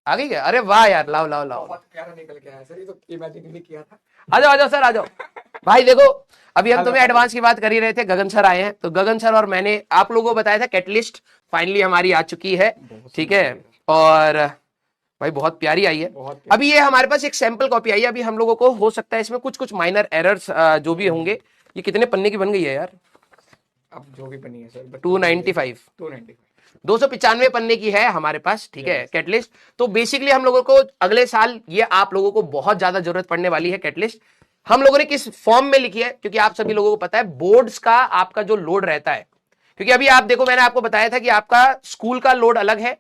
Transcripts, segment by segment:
आ गई क्या? अरे वाह यार, लाओ लाओ लाओ। बहुत प्यारा निकल के आया सर, ये तो इमेजिन नहीं किया था। आ जाओ सर, आ जाओ। भाई देखो, अभी हम तुम्हें एडवांस की बात कर ही रहे थे, गगन सर आए हैं, तो गगन सर और मैंने आप लोगों को बताया था कैटलिस्ट फाइनली हमारी आ चुकी है, ठीक है। और भाई बहुत प्यारी आई है। अभी ये हमारे पास एक सैंपल कॉपी आई है, अभी हम लोगों को हो सकता है इसमें कुछ कुछ माइनर एरर्स जो भी होंगे। ये कितने पन्ने की बन गई है यार? अब जो भी बनी है सर 295 295 295 पन्ने की है हमारे पास, ठीक है, कैटलिस्ट। तो बेसिकली हम लोगों को अगले साल ये आप लोगों को बहुत ज्यादा जरूरत पड़ने वाली है कैटलिस्ट। हम लोगों ने किस फॉर्म में लिखी है, क्योंकि आप सभी लोगों को पता है बोर्ड्स का आपका जो लोड रहता है, क्योंकि अभी आप देखो मैंने आपको बताया था कि आपका स्कूल का लोड अलग है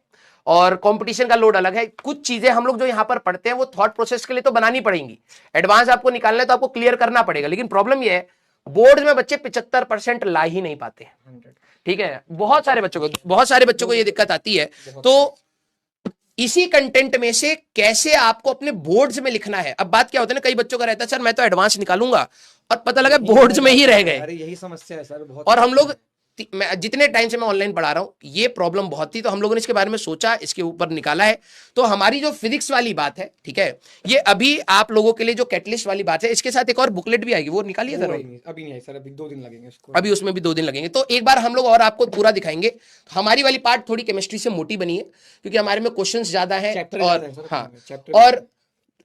और कंपटीशन का लोड अलग है। कुछ चीजें हम लोग जो यहां पर पढ़ते हैं वो थॉट प्रोसेस के लिए तो बनानी पड़ेंगी, एडवांस आपको निकालना है तो आपको क्लियर करना पड़ेगा, लेकिन प्रॉब्लम ये है बोर्ड में बच्चे 75% ला ही नहीं पाते, ठीक है। बहुत सारे बच्चों को ये दिक्कत आती है। तो इसी कंटेंट में से कैसे आपको अपने बोर्ड्स में लिखना है। अब बात क्या होता है ना, कई बच्चों का रहता है सर मैं तो एडवांस निकालूंगा और पता लगा बोर्ड्स में ही रह गए। अरे यही समस्या है सर बहुत। और हम लोग जितने टाइम से मैं ऑनलाइन पढ़ा रहा हूं ये प्रॉब्लम बहुत थी, तो हम लोगों ने इसके बारे में सोचा, इसके ऊपर निकाला है। तो हमारी जो फिजिक्स वाली बात है, ठीक है, ये अभी आप लोगों के लिए जो कैटलिस्ट वाली बात है, इसके साथ एक और बुकलेट भी आएगी, वो निकालिए सर। अभी नहीं आई सर, अभी 2 दिन लगेंगे उसको। अभी उसमें भी 2 दिन लगेंगे, तो एक बार हम लोग और आपको पूरा दिखाएंगे। हमारी वाली पार्ट थोड़ी केमिस्ट्री से मोटी बनी है क्योंकि हमारे में क्वेश्चंस ज्यादा है, और हाँ, और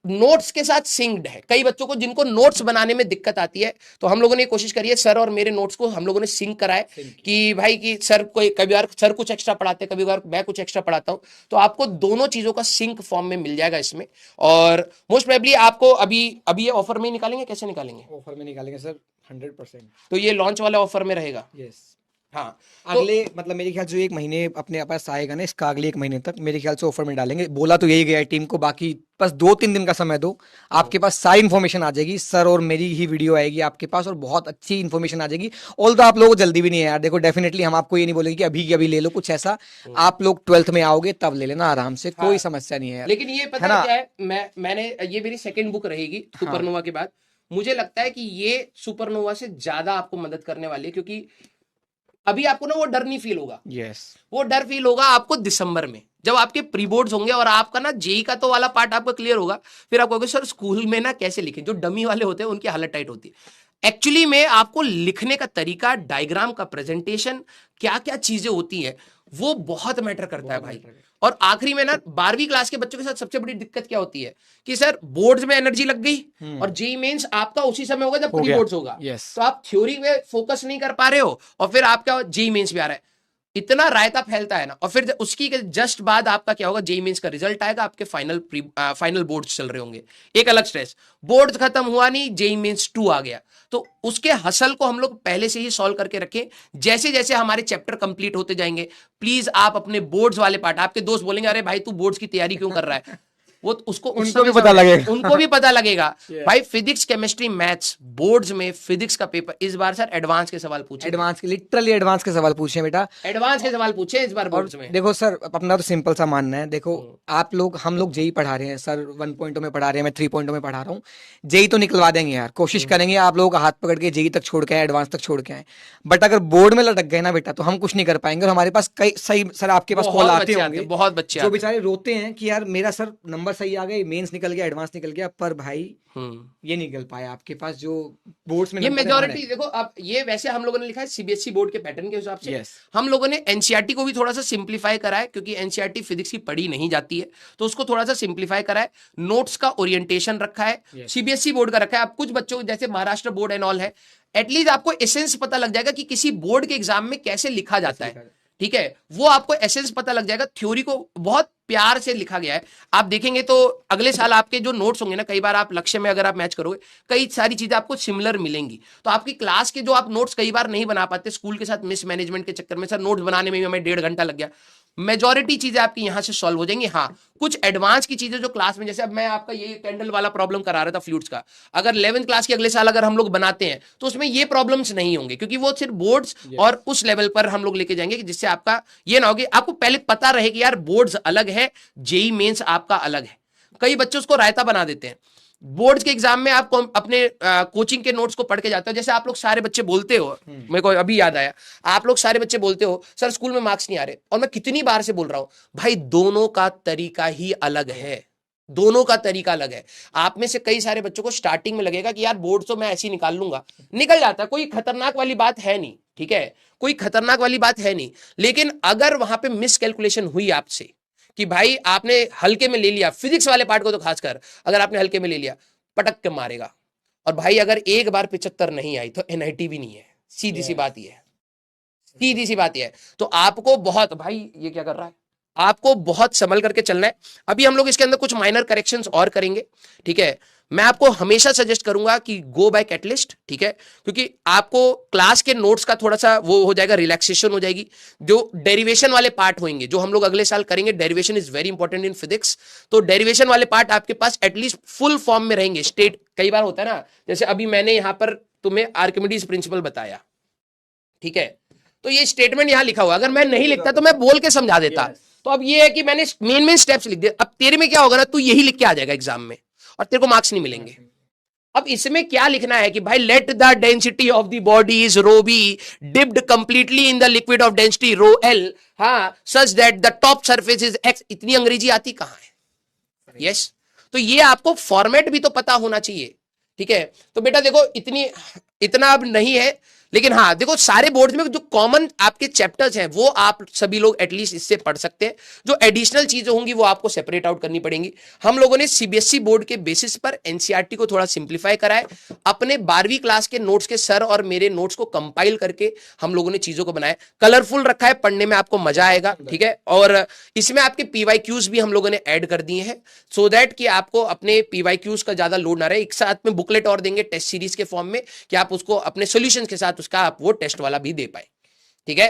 नोट्स के साथ सिंक्ड है। कई बच्चों को जिनको नोट्स बनाने में दिक्कत आती है, तो हम लोगों ने कोशिश करी है, सर और मेरे नोट्स को हम लोगों ने सिंक कराए कि भाई कि सर कोई कभी बार सर कुछ एक्स्ट्रा पढ़ाते हैं, कभी बार मैं कुछ एक्स्ट्रा पढ़ाता हूं, तो आपको दोनों चीजों का सिंक फॉर्म में मिल जाएगा इसमें। और मोस्ट प्रोबेबली आपको अभी अभी ये ऑफर में निकालेंगे, कैसे निकालेंगे? ऑफर में निकालेंगे सर 100%। तो ये लॉन्च वाला ऑफर में रहेगा। यस हाँ, अगले मतलब मेरे ख्याल से 1 महीने अपने पास आएगा ना, इसका अगले 1 महीने तक मेरे ख्याल से ऑफर में डालेंगे। बोला तो यही गया है टीम को, बाकी बस 2-3 दिन का समय दो, आपके पास सारी इन्फॉर्मेशन आ जाएगी। सर और मेरी ही वीडियो आएगी आपके पास और बहुत अच्छी इन्फॉर्मेशन आ जाएगी। ऑल तो आप लोगों को जल्दी भी नहीं है यार, देखो डेफिनेटली हम आपको ये नहीं बोलेंगे कि अभी की अभी ले लो कुछ ऐसा। आप लोग 12th में आओगे तब ले लेना आराम से, कोई समस्या नहीं है यार। लेकिन ये पता है क्या है, मैंने ये मेरी सेकंड बुक रहेगी सुपरनोवा के बाद। मुझे लगता है कि ये सुपरनोवा से ज्यादा आपको मदद करने वाली है, क्योंकि अभी आपको ना वो डर नहीं फील होगा। वो डर फील होगा आपको दिसंबर में, जब आपके प्री बोर्ड्स होंगे और आपका ना जेई का तो वाला पार्ट आपका क्लियर होगा। फिर आप कहोगे सर स्कूल में ना कैसे लिखें, जो डमी वाले होते हैं उनकी हालत टाइट होती है। एक्चुअली में आपको लिखने का तरीका, डायग्राम का प्रेजेंटेशन, क्या क्या चीजें होती है वो बहुत मैटर करता है भाई। और आखिरी में ना 12वीं क्लास के बच्चों के साथ सबसे बड़ी दिक्कत क्या होती है कि सर बोर्ड्स में एनर्जी लग गई और जेई मेंस आपका उसी समय होगा जब प्री बोर्ड्स होगा। तो आप थ्योरी में फोकस नहीं कर पा रहे हो और फिर आपका जेई मेंस भी आ रहा है, इतना रायता फैलता है ना। और फिर उसकी जस्ट बाद आपका क्या होगा, जेई मेंस का रिजल्ट आएगा, आपके फाइनल बोर्ड्स चल रहे होंगे, एक अलग स्ट्रेस। बोर्ड्स खत्म हुआ नहीं, जेई मेंस 2 आ गया, तो उसके हसल को हम लोग पहले से ही सॉल्व करके रखें। जैसे जैसे हमारे चैप्टर कंप्लीट होते जाएंगे, प्लीज आप अपने बोर्ड्स वाले पार्ट, आपके दोस्त बोलेंगे अरे भाई तू बोर्ड्स की तैयारी क्यों कर रहा है, वो उसको उनको भी पता लगेगा, उनको भी पता लगेगा। भाई फिजिक्स, केमिस्ट्री, मैथ्स बोर्ड्स में फिजिक्स का पेपर इस बार सर एडवांस के सवाल पूछे, लिटरली एडवांस के सवाल पूछे बेटा, एडवांस के सवाल पूछे इस बार बोर्ड्स में। देखो सर अपना तो सिंपल सा मानना है, देखो आप लोग हम लोग जेई पढ़ा रहे हैं सर, 1 में पढ़ा रहे हैं, मैं 3 में पढ़ा रहा हूँ। जेई तो निकलवा देंगे यार, कोशिश करेंगे आप लोगों का हाथ पकड़ के जेई तक छोड़ के आए, एडवांस तक छोड़ के आए। बट अगर बोर्ड में लटक गए ना बेटा तो हम कुछ नहीं कर पाएंगे। और हमारे पास कई सही सर आपके पास कॉल आते होंगे, बहुत बच्चे जो बेचारे रोते हैं कि यार मेरा सर नंबर सही आ गए, मेंस निकल गया, एडवांस निकल गया, पर भाई ये निकल पाया आपके पास जो बोर्ड्स में। ये मेजॉरिटी देखो, अब ये वैसे हम लोगों ने लिखा है सीबीएसई बोर्ड के पैटर्न के हिसाब से। हम लोगों ने एनसीईआरटी को भी थोड़ा सा सिंप्लीफाई करा है, क्योंकि एनसीईआरटी फिजिक्स की पढ़ी नहीं जाती है, तो उसको थोड़ा सा सिंप्लीफाई करा है। नोट्स का ओरिएंटेशन रखा है, सीबीएसई बोर्ड का रखा है। अब कुछ बच्चों जैसे महाराष्ट्र बोर्ड एंड ऑल है, एटलीस्ट आपको एसेंस पता लग जाएगा कि किसी बोर्ड के एग्जाम में कैसे लिखा जाता है, ठीक है, वो आपको एसेंस पता लग जाएगा। थ्योरी को बहुत प्यार से लिखा गया है, आप देखेंगे तो अगले साल आपके जो नोट्स होंगे ना, कई बार आप लक्ष्य में अगर आप मैच करोगे कई सारी चीजें आपको सिमिलर मिलेंगी। तो आपकी क्लास के जो आप नोट्स कई बार नहीं बना पाते स्कूल के साथ मिसमैनेजमेंट के चक्कर में, सर नोट्स बनाने में भी हमें 1.5 घंटा लग गया, मेजॉरिटी चीजें आपकी यहां से सॉल्व हो जाएंगी। हाँ, कुछ एडवांस की चीजें जो क्लास में, जैसे अब मैं आपका ये कैंडल वाला प्रॉब्लम करा रहा था फ्लूट्स का, अगर 11th क्लास के अगले साल अगर हम लोग बनाते हैं तो उसमें ये प्रॉब्लम्स नहीं होंगे, क्योंकि वो सिर्फ बोर्ड्स और उस लेवल पर हम लोग लेके जाएंगे कि जिससे आपका ये ना हो कि आपको पहले पता रहे कि यार बोर्ड्स अलग है, जेई मेंस आपका अलग है। कई बच्चे उसको रायता बना देते हैं, बोर्ड्स के एग्जाम में आप अपने कोचिंग के नोट्स को पढ़ के जाते हो, जैसे आप लोग सारे बच्चे बोलते हो, मेरे को अभी याद आया, आप लोग सारे बच्चे बोलते हो सर स्कूल में मार्क्स नहीं आ रहे, और मैं कितनी बार से बोल रहा हूं भाई दोनों का तरीका ही अलग है, दोनों का तरीका अलग है। आप में से कई सारे बच्चों को स्टार्टिंग में लगेगा कि यार बोर्ड तो मैं ऐसे ही निकाल लूंगा, निकल जाता है, कोई खतरनाक वाली बात है नहीं, ठीक है, कोई खतरनाक वाली बात है नहीं। लेकिन अगर वहां पे मिस कैलकुलेशन हुई आपसे कि भाई आपने हल्के में ले लिया, फिजिक्स वाले पार्ट को तो खासकर अगर आपने हल्के में ले लिया, पटक के मारेगा। और भाई अगर एक बार 75 नहीं आई तो एनआईटी भी नहीं है, सीधी सी बात ये है, सीधी सी बात ये है। तो आपको बहुत, भाई ये क्या कर रहा है, आपको बहुत संभल करके चलना है। अभी हम लोग इसके अंदर कुछ माइनर करेक्शंस और करेंगे, ठीक है। मैं आपको हमेशा सजेस्ट करूंगा कि गो बाय कैटलिस्ट, ठीक है, क्योंकि आपको क्लास के नोट्स का थोड़ा सा वो हो जाएगा, रिलैक्सेशन हो जाएगी। जो डेरिवेशन वाले पार्ट होंगे जो हम लोग अगले साल करेंगे, derivation is very important in physics, तो डेरिवेशन वाले पार्ट आपके पास एटलीस्ट फुल फॉर्म में रहेंगे। स्टेट कई बार होता है ना, जैसे अभी मैंने यहां पर तुम्हें आर्किमिडीज प्रिंसिपल बताया, ठीक है, तो ये स्टेटमेंट यहां लिखा हुआ, अगर मैं नहीं लिखता तो मैं बोल के समझा देता। तो अब ये है कि मैंने मेन स्टेप्स लिख दिए, अब तेरे में क्या होगा ना, तू यही लिख के आ जाएगा एग्जाम में और तेरे को मार्क्स नहीं मिलेंगे। अब इसमें क्या लिखना है कि भाई let the density of the body is rho B dipped completely in the liquid of density rho L, हाँ, such that the top surface is X. इतनी अंग्रेजी आती कहां है? यस, तो ये आपको फॉर्मेट भी तो पता होना चाहिए, ठीक है। तो बेटा देखो इतना अब नहीं है, लेकिन हाँ देखो सारे बोर्ड्स में जो कॉमन आपके चैप्टर्स हैं वो आप सभी लोग एटलीस्ट इससे पढ़ सकते हैं। जो एडिशनल चीजें होंगी वो आपको सेपरेट आउट करनी पड़ेंगी। हम लोगों ने सीबीएसई बोर्ड के बेसिस पर एनसीईआरटी को थोड़ा सिंप्लीफाई करा है। अपने 12वीं क्लास के नोट्स के सर और मेरे नोट्स को कंपाइल करके हम लोगों ने चीजों को बनाया, कलरफुल रखा है, पढ़ने में आपको मजा आएगा, ठीक है। और इसमें आपके पीवाईक्यूज भी हम लोगों ने ऐड कर दिए हैं, सो दैट कि आपको अपने पीवाईक्यूज का ज्यादा लोड ना रहे। एक साथ में बुकलेट और देंगे टेस्ट सीरीज के फॉर्म में कि आप उसको अपने सॉल्यूशंस के साथ उसका आप वो टेस्ट वाला भी दे पाए, ठीक है।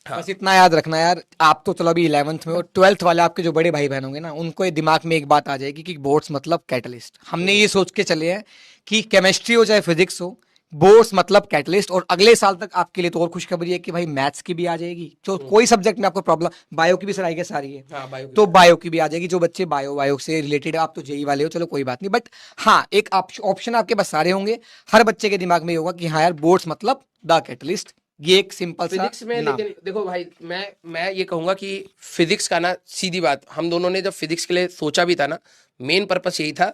हाँ। बस इतना याद रखना यार, आप तो चलो अभी 11th में और 12th वाले आपके जो बड़े भाई बहन होंगे ना, उनको ये दिमाग में एक बात आ जाएगी कि बोर्ड्स मतलब कैटलिस्ट। हमने ये सोच के चले हैं कि केमिस्ट्री हो चाहे फिजिक्स हो, बोर्ड्स मतलब कैटलिस्ट। और अगले साल तक आपके लिए तो और खुशखबरी है कि भाई मैथ्स की भी आ जाएगी, तो कोई सब्जेक्ट में आपको प्रॉब्लम, बायो की भी सर आई गेस आ रही है, हाँ, तो बायो की भी आ जाएगी। जो बच्चे बायो से रिलेटेड, आप तो जेई वाले हो, चलो कोई बात नहीं, बट हाँ एक ऑप्शन आपके पास सारे होंगे। हर बच्चे के दिमाग में ये होगा कि हाँ यार बोर्ड्स मतलब द कैटलिस्ट, ये एक सिंपल फिजिक्स में। लेकिन देखो भाई मैं ये कहूंगा कि फिजिक्स का ना, सीधी बात, हम दोनों ने जब फिजिक्स के लिए सोचा भी था ना, मेन पर्पस यही था।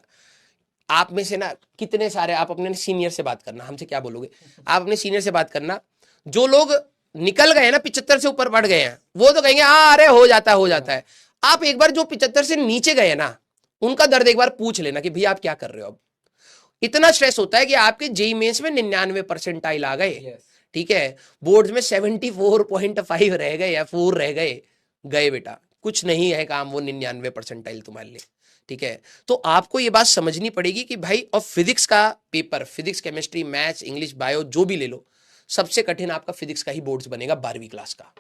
आप में से ना कितने सारे, आप अपने सीनियर से बात करना, हमसे क्या बोलोगे, आप अपने सीनियर से बात करना, जो लोग निकल गए ना 75 से ऊपर बढ़ गए हैं, वो तो कहेंगे हाँ अरे हो जाता है। आप एक बार जो 75 से नीचे गए ना, उनका दर्द एक बार पूछ लेना कि भैया आप क्या कर रहे हो। अब इतना स्ट्रेस होता है कि आपके जेईई मेंस में 99 परसेंटाइल आ गए, ठीक है, बोर्ड्स में 74.5 रह गए या 4 रह गए बेटा, कुछ नहीं है काम वो 99 परसेंटाइल तुम्हारे लिए, ठीक है। तो आपको ये बात समझनी पड़ेगी कि भाई, और फिजिक्स का paper, physics chemistry maths English bio जो भी ले लो, सबसे कठिन आपका फिजिक्स का ही बोर्ड्स बनेगा 12वीं क्लास का,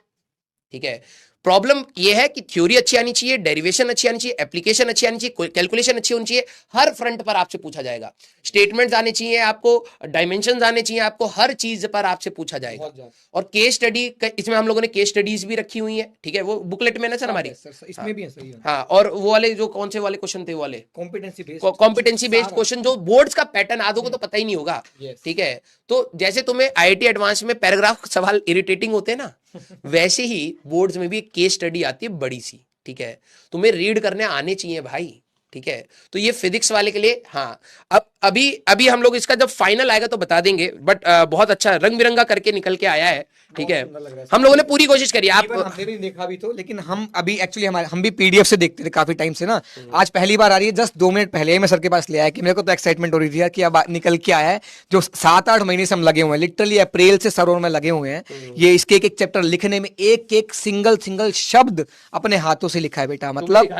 ठीक है। प्रॉब्लम यह है कि थ्योरी अच्छी आनी चाहिए, डेरिवेशन अच्छी आनी चाहिए, एप्लीकेशन अच्छी आनी चाहिए, कैलकुलेशन अच्छी होनी चाहिए, हर फ्रंट पर आपसे पूछा जाएगा। स्टेटमेंट्स आने चाहिए आपको, डायमेंशंस आने चाहिए आपको, हर चीज पर आपसे पूछा जाएगा। और केस स्टडी, इसमें हम लोगों ने केस स्टडीज भी रखी हुई है, ठीक है, वो बुकलेट में ना सर हमारी, इसमें भी है, सही है। हाँ, और वो वाले जो कौन से वाले क्वेश्चन थे, वो वाले कॉम्पिटेंसी बेस्ड क्वेश्चन, जो बोर्ड्स का पैटर्न आदों को तो पता ही नहीं होगा, ठीक है। तो जैसे तुम्हें आईआईटी एडवांस में पैराग्राफ सवाल इरिटेटिंग होते हैं ना, वैसे ही बोर्ड्स में भी एक केस स्टडी आती है बड़ी सी, ठीक है, तुम्हें रीड करने आने चाहिए भाई, ठीक है। तो ये फिजिक्स वाले के लिए, हाँ, अब अभी हम लोग इसका जब फाइनल आएगा तो बता देंगे, बट बहुत अच्छा रंग बिरंगा करके निकल के आया है, ठीक है। हम लोगों ने पूरी कोशिश करी, आप हमने भी देखा भी तो, लेकिन हम अभी एक्चुअली हम भी पीडीएफ से देखते थे काफी टाइम से ना, आज पहली बार आ रही है। जस्ट 2 मिनट पहले मैं सर के पास ले आया कि मेरे को तो एक्साइटमेंट हो रही थी यार कि अब निकल के आया है। जो 7-8 महीने से हम लगे हुए हैं, लिटरली अप्रैल से सर और मैं लगे हुए हैं, ये इसके एक चैप्टर लिखने में, एक सिंगल शब्द अपने हाथों से लिखा है बेटा, मतलब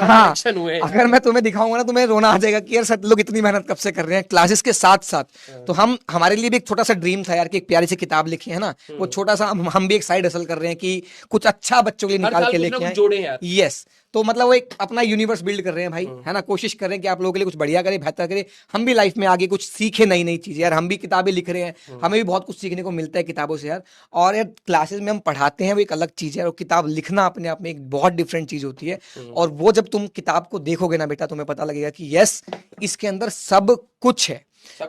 हाँ, अगर मैं तुम्हें दिखाऊंगा ना तुम्हें रोना आ जाएगा कि यार सब लोग इतनी मेहनत कब से कर रहे हैं क्लासेस के साथ साथ। तो हमारे लिए भी एक छोटा सा ड्रीम था यार कि एक प्यारी सी किताब लिखी है ना, वो छोटा सा हम भी एक साइड हसल कर रहे हैं कि कुछ अच्छा बच्चों के लिए निकाल के लेके आए। यस, तो मतलब वो एक अपना यूनिवर्स बिल्ड कर रहे हैं भाई, है ना, कोशिश कर रहे हैं कि आप लोगों के लिए कुछ बढ़िया करें, बेहतर करें, हम भी लाइफ में आगे कुछ सीखे, नई नई चीजें यार, हम भी किताबें लिख रहे हैं, हमें भी बहुत कुछ सीखने को मिलता है किताबों से यार। और यार क्लासेस में हम पढ़ाते हैं वो एक अलग चीज है, और किताब लिखना अपने आप में एक बहुत डिफरेंट चीज होती है। और वो जब तुम किताब को देखोगे ना बेटा, तुम्हें पता लगेगा कि यस, इसके अंदर सब कुछ है,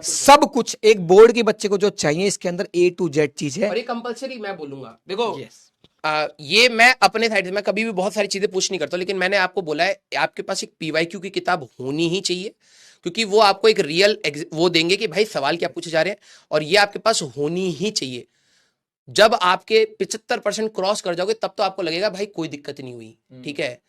सब कुछ एक बोर्ड के बच्चे को जो चाहिए इसके अंदर A to Z चीज है। और ये कंपलसरी मैं बोलूंगा, देखो ये मैं अपने साइड से मैं कभी भी बहुत सारी चीजें पुश नहीं करता, लेकिन मैंने आपको बोला है आपके पास एक PYQ की किताब होनी ही चाहिए, क्योंकि वो आपको एक रियल वो देंगे कि भाई सवाल क्या पूछे जा रहे हैं, और ये आपके पास होनी ही चाहिए। जब आपके 75% क्रॉस कर जाओगे तब तो आपको लगेगा भाई कोई दिक्कत नहीं हुई, ठीक है।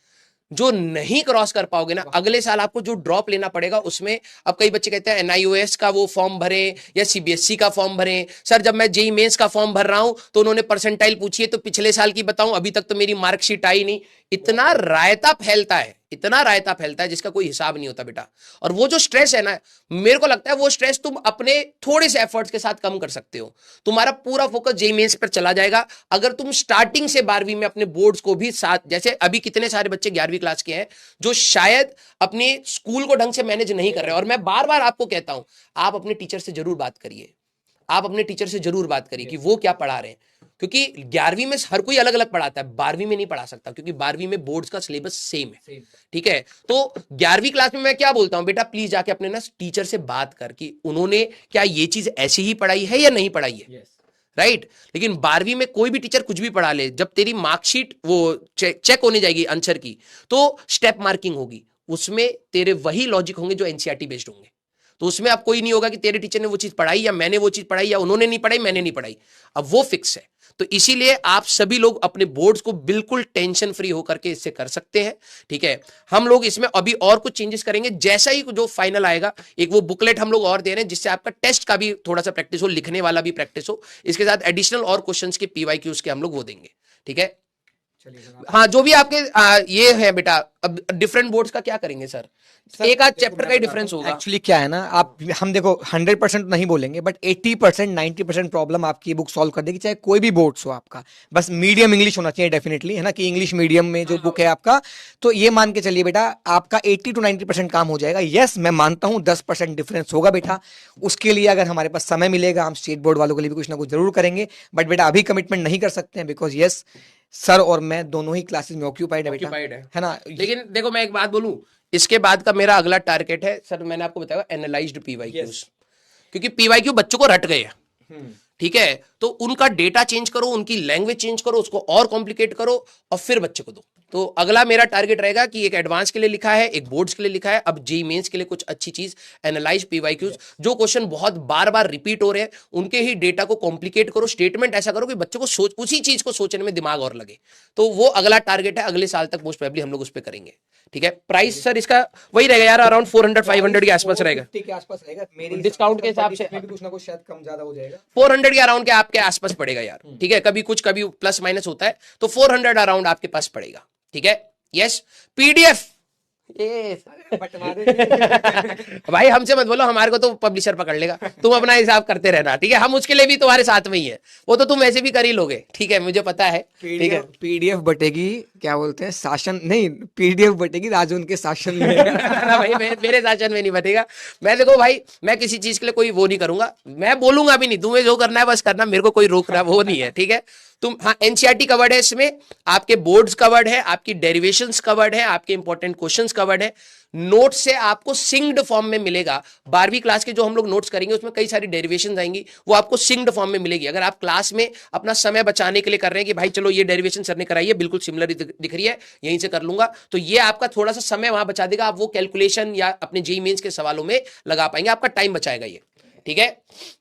जो नहीं क्रॉस कर पाओगे ना, अगले साल आपको जो ड्रॉप लेना पड़ेगा उसमें, अब कई बच्चे कहते हैं NIOS का वो फॉर्म भरें या CBSE का फॉर्म भरें। सर जब मैं JEE मेंस का फॉर्म भर रहा हूं तो उन्होंने परसेंटाइल पूछी है, तो पिछले साल की बताऊं, अभी तक तो मेरी मार्कशीट आई नहीं। इतना रायता फैलता है, इतना रायता फैलता है जिसका कोई हिसाब नहीं होता बेटा। और वो जो स्ट्रेस है ना, मेरे को लगता है वो स्ट्रेस तुम अपने थोड़े से एफर्ट्स के साथ कम कर सकते हो। तुम्हारा पूरा फोकस JEE मेंस पर चला जाएगा अगर तुम स्टार्टिंग से 12वीं में अपने बोर्ड्स को भी साथ, जैसे अभी कितने सारे बच्चे 11वीं क्लास के हैं जो शायद अपने स्कूल को ढंग से मैनेज नहीं कर रहे। और मैं बार बार आपको कहता हूं, आप अपने टीचर से जरूर बात करिए, आप अपने टीचर से जरूर बात करिए कि वो क्या पढ़ा रहे हैं, क्योंकि 11वीं में हर कोई अलग अलग पढ़ाता है, 12वीं में नहीं पढ़ा सकता, क्योंकि 12वीं में बोर्ड्स का सिलेबस सेम है, ठीक है। तो 11वीं क्लास में मैं क्या बोलता हूं, बेटा प्लीज जाके अपने ना टीचर से बात कर कि उन्होंने क्या ये चीज ऐसी ही पढ़ाई है या नहीं पढ़ाई है, राइट। लेकिन 12वीं में कोई भी टीचर कुछ भी पढ़ा ले, जब तेरी मार्कशीट वो चेक होने जाएगी आंसर की, तो स्टेप मार्किंग होगी, उसमें तेरे वही लॉजिक होंगे जो NCERT बेस्ड होंगे। तो उसमें अब कोई नहीं होगा कि तेरे टीचर ने वो चीज पढ़ाई या मैंने वो चीज पढ़ाई या उन्होंने नहीं पढ़ाई मैंने नहीं पढ़ाई, अब वो फिक्स है। तो इसीलिए आप सभी लोग अपने बोर्ड्स को बिल्कुल टेंशन फ्री होकर के इससे कर सकते हैं, ठीक है। हम लोग इसमें अभी और कुछ चेंजेस करेंगे, जैसा ही जो फाइनल आएगा एक वो बुकलेट हम लोग और दे रहे हैं, जिससे आपका टेस्ट का भी थोड़ा सा प्रैक्टिस हो, लिखने वाला भी प्रैक्टिस हो, इसके साथ एडिशनल और क्वेश्चंस के PYQs के हम लोग वो देंगे, ठीक है। हाँ, जो भी आपके ये है बेटा, अब डिफरेंट बोर्ड्स का क्या करेंगे सर, एक आध चैप्टर का ही डिफरेंस होगा। एक्चुअली क्या है ना, आप हम देखो 100% नहीं बोलेंगे, बट 80% 90% प्रॉब्लम आपकी बुक सॉल्व कर देगी, चाहे कोई भी बोर्ड्स हो आपका। बस मीडियम इंग्लिश होना चाहिए डेफिनेटली, है ना, कि इंग्लिश मीडियम में जो बुक है आपका, तो ये मान के चलिए बेटा आपका 80 to 90% काम हो जाएगा। यस, मैं मानता हूँ 10% डिफरेंस होगा बेटा, उसके लिए अगर हमारे पास समय मिलेगा हम स्टेट बोर्ड वालों के लिए भी कुछ ना कुछ जरूर करेंगे, बट बेटा अभी कमिटमेंट नहीं कर सकते हैं, बिकॉज यस सर और मैं दोनों ही क्लासेस में ऑक्यूपाइड है बेटा, है ना। लेकिन देखो मैं एक बात बोलूं, इसके बाद का मेरा अगला टारगेट है सर, मैंने आपको बताया एनालाइज्ड PYQs, क्योंकि PYQ बच्चों को रट गए हैं, ठीक है। तो उनका डेटा चेंज करो, उनकी लैंग्वेज चेंज करो, उसको और कॉम्प्लिकेट करो और फिर बच्चे को दो। तो अगला मेरा टारगेट रहेगा कि एक एडवांस के लिए लिखा है, एक बोर्ड्स के लिए लिखा है, अब JEE मेंस के लिए कुछ अच्छी चीज एनालाइज PYQs, जो क्वेश्चन बहुत बार बार रिपीट हो रहे हैं उनके ही डेटा को कॉम्प्लिकेट करो, स्टेटमेंट ऐसा करो कि बच्चों को उसी चीज को सोचने में दिमाग और लगे। तो वो अगला टारगेट है, अगले साल तक मोस्ट प्रोबेबली हम लोग उस पर करेंगे, ठीक है। प्राइस सर इसका वही रहेगा यार, अराउंड 400-500 के आसपास रहेगा, डिस्काउंट के हिसाब से कुछ ना कुछ शायद कम ज्यादा हो जाएगा, 400 के अराउंड के आपके आसपास पड़ेगा यार, ठीक है। कभी कुछ कभी प्लस माइनस होता है, तो 400 अराउंड आपके पास पड़ेगा, ठीक है। यस, PDF भाई हमसे मत बोलो, हमारे को तो पब्लिशर पकड़ लेगा, तुम अपना हिसाब करते रहना, ठीक है। हम उसके लिए भी तुम्हारे साथ में ही है, वो तो तुम ऐसे भी कर ही लोगे, ठीक है, मुझे पता है, ठीक है। PDF बटेगी, क्या बोलते हैं, शासन नहीं, PDF बटेगी राजू उनके शासन में ना भाई, मेरे शासन में नहीं बटेगा। मैं देखो भाई, मैं किसी चीज के लिए कोई वो नहीं करूंगा, मैं बोलूंगा भी नहीं, तुम्हें जो करना है बस करना, मेरे को कोई रोक रहा वो नहीं है, ठीक है। तुम हाँ, NCERT कवर्ड है इसमें, आपके बोर्ड्स कवर्ड है, आपकी डेरिवेशंस कवर्ड है, आपके इंपॉर्टेंट क्वेश्चंस कवर्ड है। नोट से आपको सिंक्ड फॉर्म में मिलेगा, 12वीं क्लास के जो हम लोग नोट्स करेंगे उसमें कई सारी डेरिवेशंस आएंगी, वो आपको सिंक्ड फॉर्म में मिलेगी। अगर आप क्लास में अपना समय बचाने के लिए कर रहे हैं कि भाई चलो ये डेरिवेशन सर ने कराई है, बिल्कुल सिमिलर दिख रही है, यहीं से कर लूंगा, तो ये आपका थोड़ा सा समय वहां बचा देगा, आप वो कैलकुलेशन या अपने JEE मेंस के सवालों में लगा पाएंगे, आपका टाइम बचाएगा ये, ठीक है।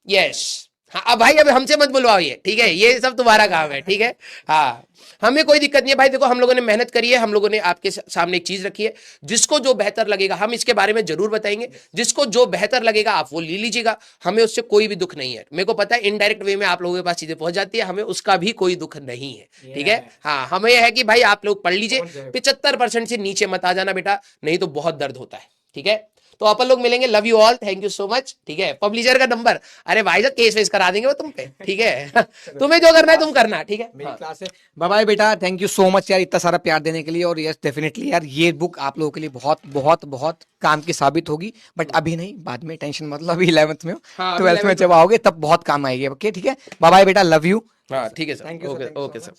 यस, हाँ, अब भाई अब हमसे मत बुलवाओ ये, ठीक है, ये सब तुम्हारा काम है, ठीक है। हाँ, हमें कोई दिक्कत नहीं है भाई, देखो हम लोगों ने मेहनत करी है, हम लोगों ने आपके सामने एक चीज रखी है, जिसको जो बेहतर लगेगा हम इसके बारे में जरूर बताएंगे, जिसको जो बेहतर लगेगा आप वो ले लीजिएगा, हमें उससे कोई भी दुख नहीं है। मेरे को पता है इनडायरेक्ट वे में आप लोगों के पास चीजें पहुंच जाती है, हमें उसका भी कोई दुख नहीं है, ठीक है। हाँ, हमें यह है कि भाई आप लोग पढ़ लीजिए, 75% से नीचे मत आ जाना बेटा, नहीं तो बहुत दर्द होता है, ठीक है। तो अपन लोग मिलेंगे, love you all, thank you so much. ठीक है, पब्लिशर का नंबर, अरे भाई साहब केस वेस करा देंगे वो तुम पे, ठीक है। तुम्हें जो करना है तुम करना, ठीक है। मेरी क्लास है। बाय बाय बेटा, थैंक यू सो मच यार इतना सारा प्यार देने के लिए। और यस डेफिनेटली यार ये बुक आप लोगों के लिए बहुत बहुत बहुत काम की साबित होगी, बट अभी नहीं, बाद में, टेंशन मतलब अभी 11th में हो, हाँ, 12th में जब आओगे तब बहुत काम आएगी। ओके ठीक है, बाय बाय बेटा, लव यू। हाँ ठीक है sir, thank you sir, okay sir.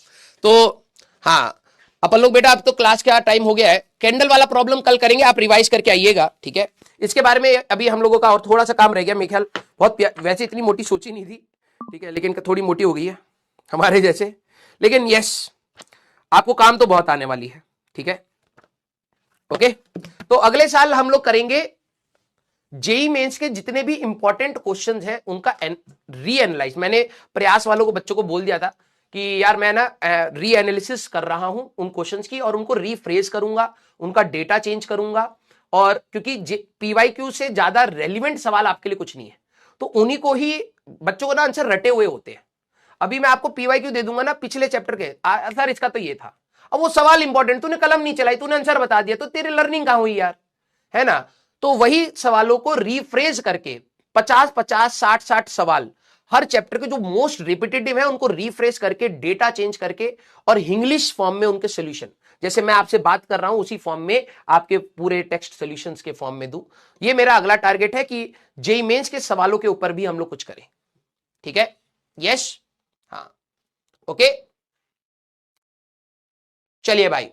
तो हाँ अपन लोग बेटा अब तो क्लास का टाइम हो गया है, कैंडल वाला प्रॉब्लम कल करेंगे, आप रिवाइज करके आइएगा, ठीक है। इसके बारे में अभी हम लोगों का और थोड़ा सा काम रह गया, मेरे ख्याल बहुत, वैसे इतनी मोटी सोची नहीं थी, ठीक है, लेकिन थोड़ी मोटी हो गई है हमारे जैसे, लेकिन यस आपको काम तो बहुत आने वाली है, ठीक है। ओके, तो अगले साल हम लोग करेंगे जेई मेंस के जितने भी इंपॉर्टेंट क्वेश्चंस हैं उनका री एनालाइज। मैंने प्रयास वालों को, बच्चों को बोल दिया था कि यार मैं ना री एनालिसिस कर रहा हूं उन क्वेश्चंस की और उनको रीफ्रेज करूंगा, उनका डेटा चेंज करूंगा, और क्योंकि पीवाईक्यू से ज्यादा रेलिवेंट सवाल आपके लिए कुछ नहीं है, तो उन्हीं को ही बच्चों को ना आंसर रटे हुए होते हैं। अभी मैं आपको पीवाईक्यू दे दूंगा ना पिछले चैप्टर के, सर इसका तो ये था, अब वो सवाल इंपॉर्टेंट, तूने कलम नहीं चलाई, तूने आंसर बता दिया, तो तेरी लर्निंग कहां हुई यार, है ना। तो वही सवालों को रीफ्रेज करके 50-50, 60-60 सवाल हर चैप्टर के जो मोस्ट रिपीटेटिव है उनको रीफ्रेश करके, डेटा चेंज करके, और इंग्लिश फॉर्म में उनके सॉल्यूशन, जैसे मैं आपसे बात कर रहा हूं उसी फॉर्म में आपके पूरे टेक्स्ट सॉल्यूशंस के फॉर्म में दूं। ये मेरा अगला टारगेट है कि जेईई मेंस के सवालों के ऊपर भी हम लोग कुछ करें, ठीक है। यस, हाँ, ओके, चलिए भाई।